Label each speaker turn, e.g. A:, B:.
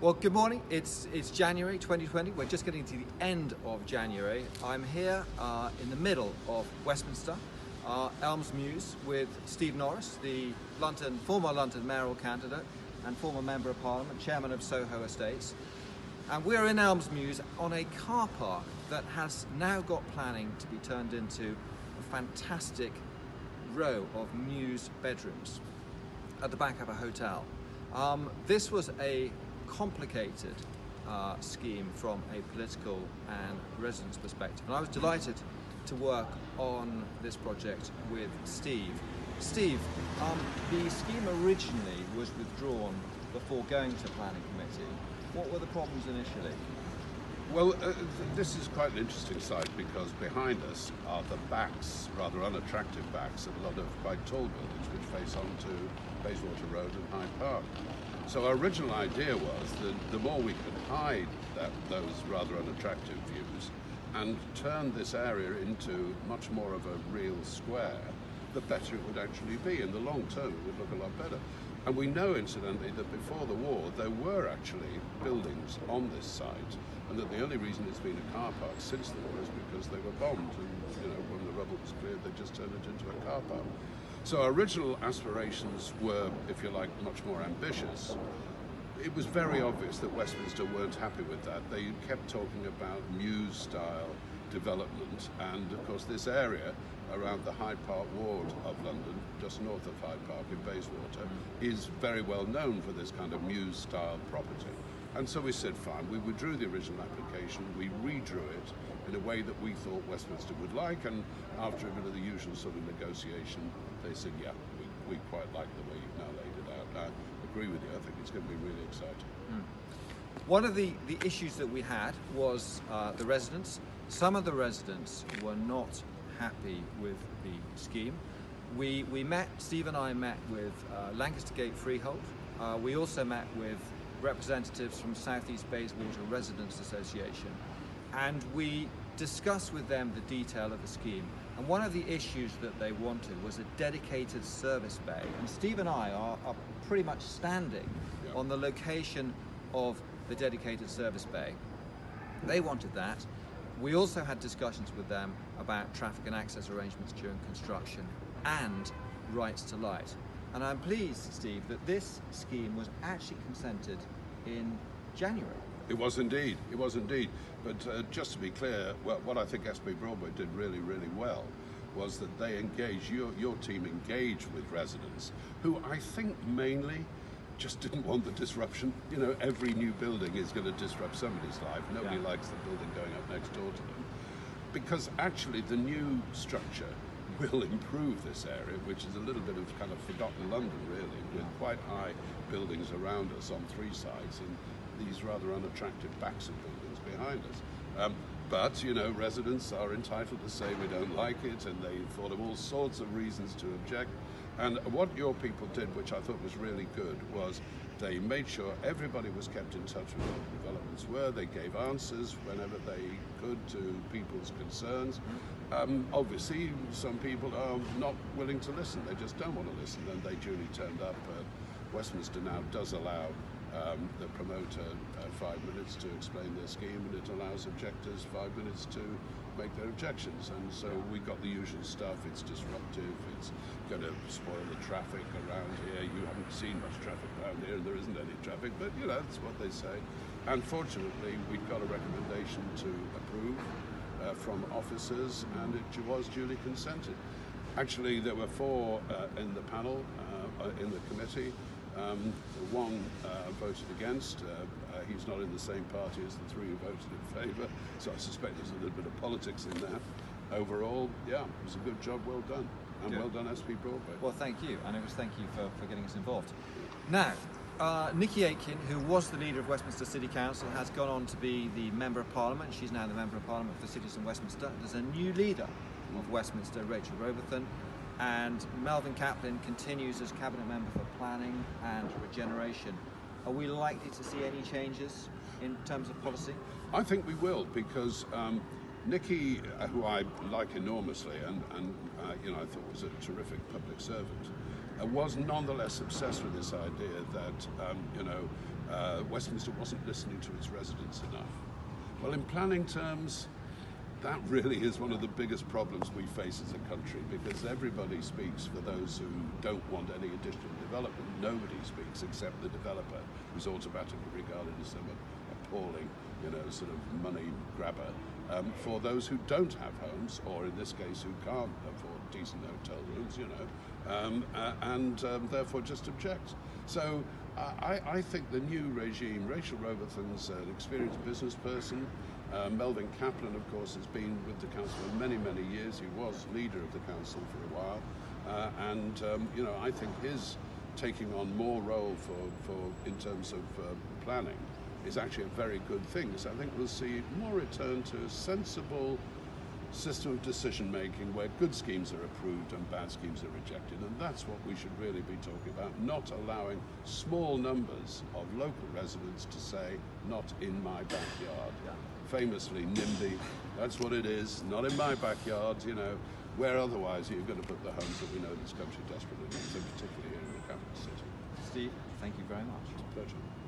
A: Well, good morning. It's January 2020. We're just getting to the end of January. I'm here in the middle of Westminster, Elms Mews, with Steve Norris, the former London mayoral candidate and former Member of Parliament, Chairman of Soho Estates. And we're in Elms Mews on a car park that has now got planning to be turned into a fantastic row of Mews bedrooms at the back of a hotel. This was a complicated scheme from a political and residents' perspective, and I was delighted to work on this project with Steve. Steve, the scheme originally was withdrawn before going to planning committee. What were the problems initially?
B: Well, this is quite an interesting site because behind us are the backs, rather unattractive backs, of a lot of quite tall buildings which face onto Bayswater Road and Hyde Park. So our original idea was that the more we could hide those rather unattractive views and turn this area into much more of a real square, the better it would actually be. In the long term, it would look a lot better. And we know, incidentally, that before the war, there were actually buildings on this site, and that the only reason it's been a car park since the war is because they were bombed, and when the rubble was cleared, they just turned it into a car park. So our original aspirations were, if you like, much more ambitious. It was very obvious that Westminster weren't happy with that. They kept talking about Mews-style development, and of course this area around the Hyde Park ward of London, just north of Hyde Park in Bayswater, is very well known for this kind of Mews-style property. And so we said, fine, we withdrew the original application, we redrew it in a way that we thought Westminster would like, and after a bit of the usual sort of negotiation, they said, yeah, we quite like the way you've now laid it out. I agree with you, I think it's going to be really exciting.
A: One of the issues that we had was the residents. Some of the residents were not happy with the scheme. Steve and I met with Lancaster Gate Freehold. We also met with representatives from South East Bayswater Residents Association, and we discussed with them the detail of the scheme. And one of the issues that they wanted was a dedicated service bay, and Steve and I are pretty much standing on the location of the dedicated service bay. They wanted that. We also had discussions with them about traffic and access arrangements during construction and rights to light. And I'm pleased, Steve, that this scheme was actually consented in January.
B: It was indeed, it was indeed. But just to be clear, what I think SB Broadway did really, really well was that they engaged, your team engaged with residents who I think mainly just didn't want the disruption. Every new building is going to disrupt somebody's life. Nobody likes the building going up next door to them. Because actually the new structure will improve this area, which is a little bit of kind of forgotten London, really, with quite high buildings around us on three sides and these rather unattractive backs of buildings behind us. But residents are entitled to say we don't like it, and they thought of all sorts of reasons to object. And what your people did, which I thought was really good, was they made sure everybody was kept in touch with what the developments were. They gave answers whenever they could to people's concerns. Obviously, some people are not willing to listen. They just don't want to listen, and they duly turned up. Westminster now does allow the promoter 5 minutes to explain their scheme, and it allows objectors 5 minutes to make their objections. And so we've got the usual stuff. It's disruptive, it's going to spoil the traffic around here. You haven't seen much traffic around here, and there isn't any traffic, but that's what they say. And fortunately, we've got a recommendation to approve from officers, and it was duly consented. Actually, there were 4 in the panel, in the committee. One voted against. He's not in the same party as the 3 who voted in favour, so I suspect there's a little bit of politics in that. Overall, it was a good job, well done. And well done, SB Broadway.
A: Well, thank you, and it was thank you for getting us involved. Now, Nikki Aitken, who was the leader of Westminster City Council, has gone on to be the Member of Parliament. She's now the Member of Parliament for the Cities in Westminster. There's a new leader of Westminster, Rachel Robertson, and Melvyn Kaplan continues as Cabinet Member for Planning and Regeneration. Are we likely to see any changes in terms of policy?
B: I think we will, because Nikki, who I like enormously, and I thought was a terrific public servant, was nonetheless obsessed with this idea that Westminster wasn't listening to its residents enough. Well, in planning terms, that really is one of the biggest problems we face as a country, because everybody speaks for those who don't want any additional development. Nobody speaks except the developer, who's automatically regarded as some appalling, sort of money grabber. For those who don't have homes, or in this case who can't afford decent hotel rooms, and therefore just object. So I think the new regime, Rachel Robertson's an experienced business person. Melvin Kaplan, of course, has been with the council for many, many years. He was leader of the council for a while, I think his taking on more role for in terms of planning is actually a very good thing. So I think we'll see more return to a sensible system of decision making where good schemes are approved and bad schemes are rejected, and that's what we should really be talking about, not allowing small numbers of local residents to say, not in my backyard. Famously NIMBY, that's what it is, not in my backyard, where otherwise you're going to put the homes that we know this country desperately needs, and particularly here in the capital city.
A: Steve, thank you very much.
B: It's a pleasure.